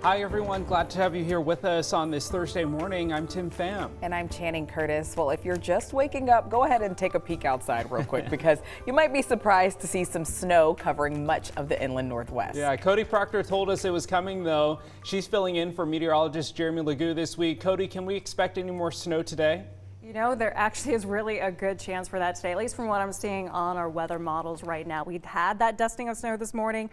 Hi everyone, glad to have you here with us on this Thursday morning. I'm Tim Pham. And I'm Channing Curtis. Well, if you're just waking up, go ahead and take a peek outside real quick because you might be surprised to see some snow covering much of the inland Northwest. Yeah, Cody Proctor told us it was coming though. She's filling in for meteorologist Jeremy Legoo this week. Cody, can we expect any more snow today? You know, there actually is really a good chance for that today, at least from what I'm seeing on our weather models right now. We've had that dusting of snow this morning.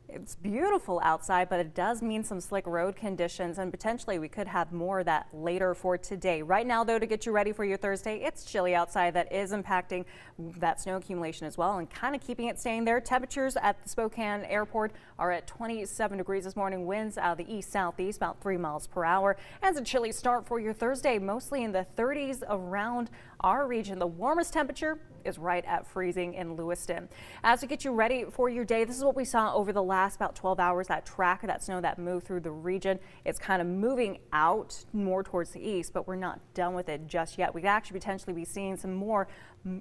It's beautiful outside, but it does mean some slick road conditions, and potentially we could have more of that later for today. Right now, though, to get you ready for your Thursday, it's chilly outside. That is impacting that snow accumulation as well and kind of keeping it staying there. Temperatures at the Spokane Airport are at 27 degrees this morning. Winds out of the east-southeast, about 3 miles per hour. As a chilly start for your Thursday, mostly in the 30s around our region. The warmest temperature is right at freezing in Lewiston. As we get you ready for your day, this is what we saw over the last about 12 hours. That track of that snow that moved through the region, it's kind of moving out more towards the east, but we're not done with it just yet. We could actually potentially be seeing some more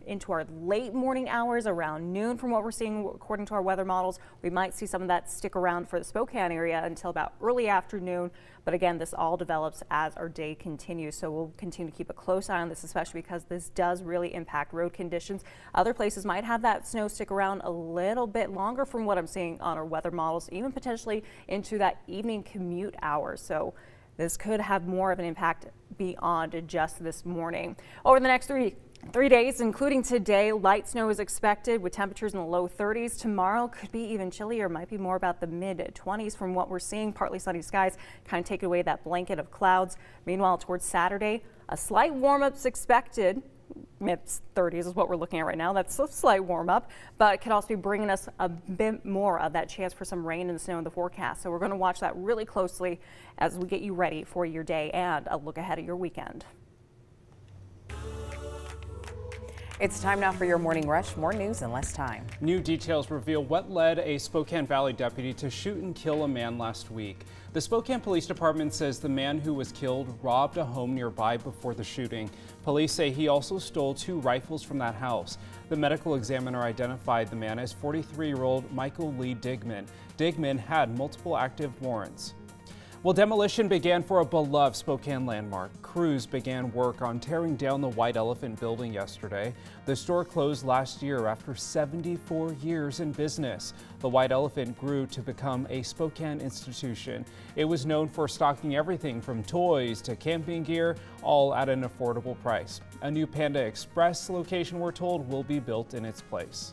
into our late morning hours around noon. From what we're seeing according to our weather models, we might see some of that stick around for the Spokane area until about early afternoon. But again, this all develops as our day continues, so we'll continue to keep a close eye on this, especially because this does really impact road conditions. Other places might have that snow stick around a little bit longer from what I'm seeing on our weather models, even potentially into that evening commute hours. So this could have more of an impact beyond just this morning. Over the next three days, including today, light snow is expected with temperatures in the low 30s. Tomorrow could be even chillier, might be more about the mid 20s from what we're seeing. Partly sunny skies kind of take away that blanket of clouds. Meanwhile, towards Saturday, a slight warm up is expected. Mid 30s is what we're looking at right now. That's a slight warm up, but it could also be bringing us a bit more of that chance for some rain and snow in the forecast. So we're going to watch that really closely as we get you ready for your day and a look ahead at your weekend. It's time now for your morning rush. More news in less time. New details reveal what led a Spokane Valley deputy to shoot and kill a man last week. The Spokane Police Department says the man who was killed robbed a home nearby before the shooting. Police say he also stole 2 rifles from that house. The medical examiner identified the man as 43-year-old Michael Lee Digman. Digman had multiple active warrants. Well, demolition began for a beloved Spokane landmark. Crews began work on tearing down the White Elephant building yesterday. The store closed last year after 74 years in business. The White Elephant grew to become a Spokane institution. It was known for stocking everything from toys to camping gear, all at an affordable price. A new Panda Express location, we're told, will be built in its place.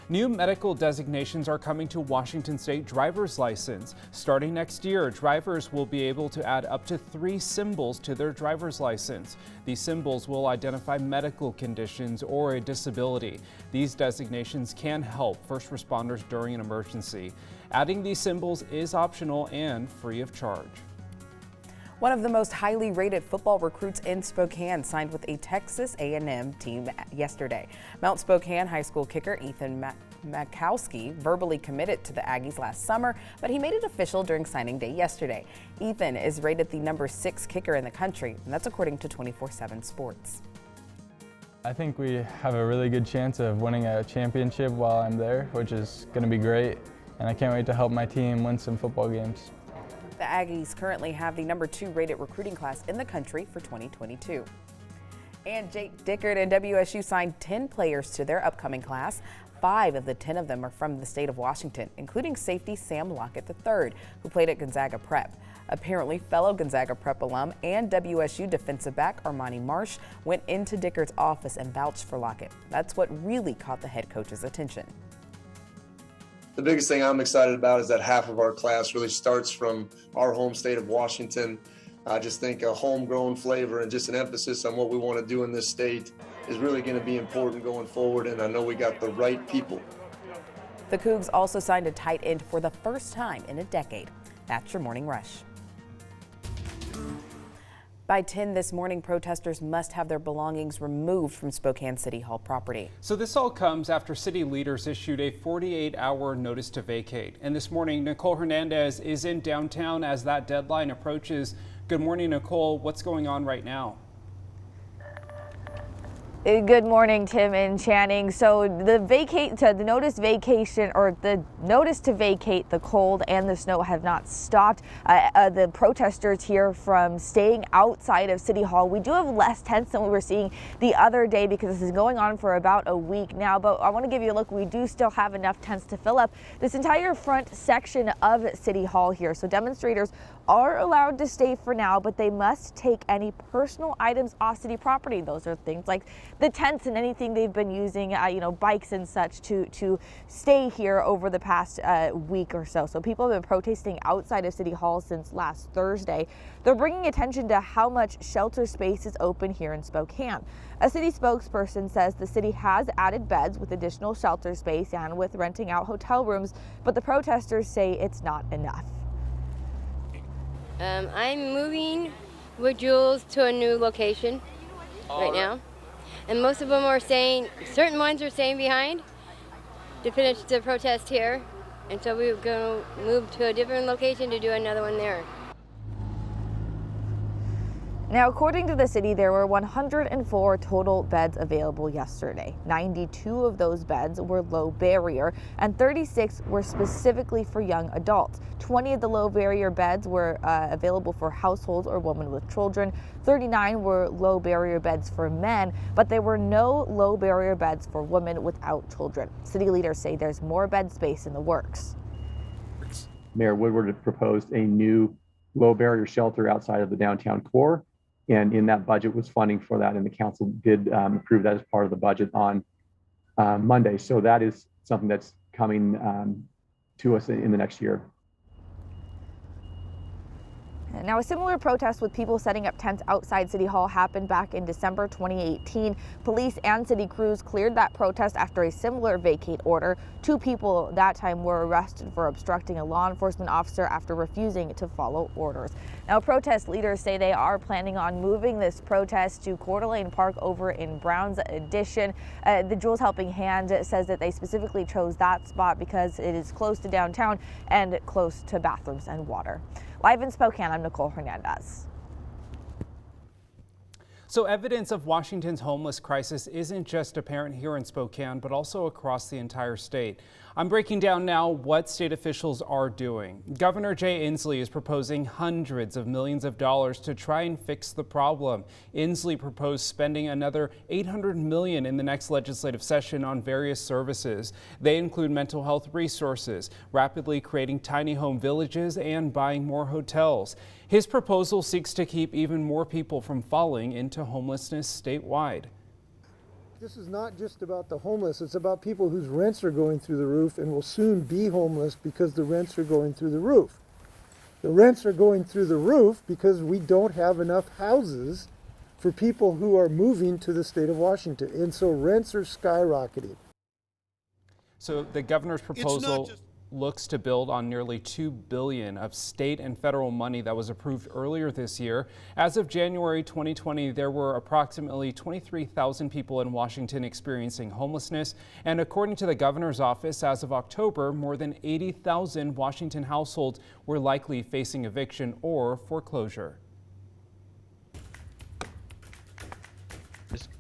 New medical designations are coming to Washington State driver's license. Starting next year, drivers will be able to add up to 3 symbols to their driver's license. These symbols will identify medical conditions or a disability. These designations can help first responders during an emergency. Adding these symbols is optional and free of charge. One of the most highly rated football recruits in Spokane signed with a Texas A&M team yesterday. Mount Spokane High School kicker Ethan Makowski verbally committed to the Aggies last summer, but he made it official during signing day yesterday. Ethan is rated the number 6 kicker in the country, and that's according to 24/7 Sports. I think we have a really good chance of winning a championship while I'm there, which is going to be great, and I can't wait to help my team win some football games. The Aggies currently have the number 2 rated recruiting class in the country for 2022. And Jake Dickert and WSU signed 10 players to their upcoming class. 5 of the 10 of them are from the state of Washington, including safety Sam Lockett III, who played at Gonzaga Prep. Apparently, fellow Gonzaga Prep alum and WSU defensive back Armani Marsh went into Dickert's office and vouched for Lockett. That's what really caught the head coach's attention. The biggest thing I'm excited about is that half of our class really starts from our home state of Washington. I just think a homegrown flavor and just an emphasis on what we want to do in this state is really going to be important going forward, and I know we got the right people. The Cougs also signed a tight end for the first time in a decade. That's your morning rush. By 10 this morning, protesters must have their belongings removed from Spokane City Hall property. So this all comes after city leaders issued a 48-hour notice to vacate. And this morning, Nicole Hernandez is in downtown as that deadline approaches. Good morning, Nicole. What's going on right now? Good morning, Tim and Channing. So the notice to vacate the cold and the snow have not stopped. The protesters here from staying outside of City Hall. We do have less tents than we were seeing the other day because this is going on for about a week now. But I want to give you a look. We do still have enough tents to fill up this entire front section of City Hall here. So demonstrators are allowed to stay for now, but they must take any personal items off city property. Those are things like the tents and anything they've been using, bikes and such to stay here over the past week or so. So people have been protesting outside of City Hall since last Thursday. They're bringing attention to how much shelter space is open here in Spokane. A city spokesperson says the city has added beds with additional shelter space and with renting out hotel rooms, but the protesters say it's not enough. I'm moving with Jules to a new location right now. And most of them are staying, certain ones are staying behind to finish the protest here. And so we're going to move to a different location to do another one there. Now, according to the city, there were 104 total beds available yesterday. 92 of those beds were low barrier and 36 were specifically for young adults. 20 of the low barrier beds were available for households or women with children. 39 were low barrier beds for men, but there were no low barrier beds for women without children. City leaders say there's more bed space in the works. Mayor Woodward had proposed a new low barrier shelter outside of the downtown core. And in that budget was funding for that, and the council did approve that as part of the budget on Monday. So that is something that's coming to us in the next year. Now, a similar protest with people setting up tents outside City Hall happened back in December 2018. Police and city crews cleared that protest after a similar vacate order. 2 people that time were arrested for obstructing a law enforcement officer after refusing to follow orders. Now, protest leaders say they are planning on moving this protest to Coeur d'Alene Park over in Brown's Addition. The Jules Helping Hand says that they specifically chose that spot because it is close to downtown and close to bathrooms and water. Live in Spokane, I'm Nicole Hernandez. So evidence of Washington's homeless crisis isn't just apparent here in Spokane, but also across the entire state. I'm breaking down now what state officials are doing. Governor Jay Inslee is proposing hundreds of millions of dollars to try and fix the problem. Inslee proposed spending another $800 million in the next legislative session on various services. They include mental health resources, rapidly creating tiny home villages, and buying more hotels. His proposal seeks to keep even more people from falling into homelessness statewide. This is not just about the homeless, it's about people whose rents are going through the roof and will soon be homeless because the rents are going through the roof. The rents are going through the roof because we don't have enough houses for people who are moving to the state of Washington, and so rents are skyrocketing. So the governor's proposal looks to build on nearly $2 billion of state and federal money that was approved earlier this year. As of January 2020, there were approximately 23,000 people in Washington experiencing homelessness. And according to the governor's office, as of October, more than 80,000 Washington households were likely facing eviction or foreclosure.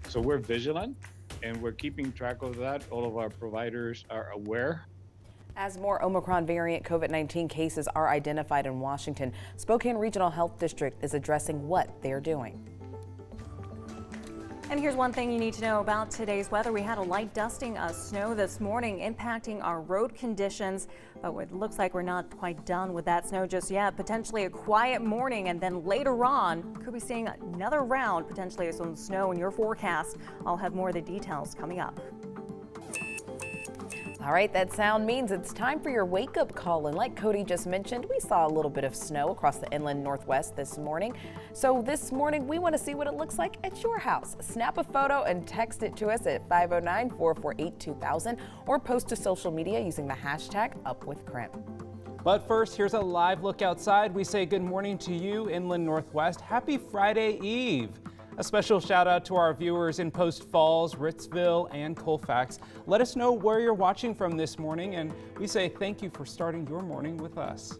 So we're vigilant and we're keeping track of that. All of our providers are aware. As more Omicron variant COVID-19 cases are identified in Washington, Spokane Regional Health District is addressing what they're doing. And here's one thing you need to know about today's weather. We had a light dusting of snow this morning impacting our road conditions, but it looks like we're not quite done with that snow just yet. Potentially a quiet morning, and then later on could be seeing another round, potentially some snow in your forecast. I'll have more of the details coming up. All right, that sound means it's time for your wake-up call. And like Cody just mentioned, we saw a little bit of snow across the inland northwest this morning. So this morning, we want to see what it looks like at your house. Snap a photo and text it to us at 509-448-2000 or post to social media using the hashtag #UpWithKREM. But first, here's a live look outside. We say good morning to you, inland northwest. Happy Friday Eve. A special shout out to our viewers in Post Falls, Ritzville, and Colfax. Let us know where you're watching from this morning, and we say thank you for starting your morning with us.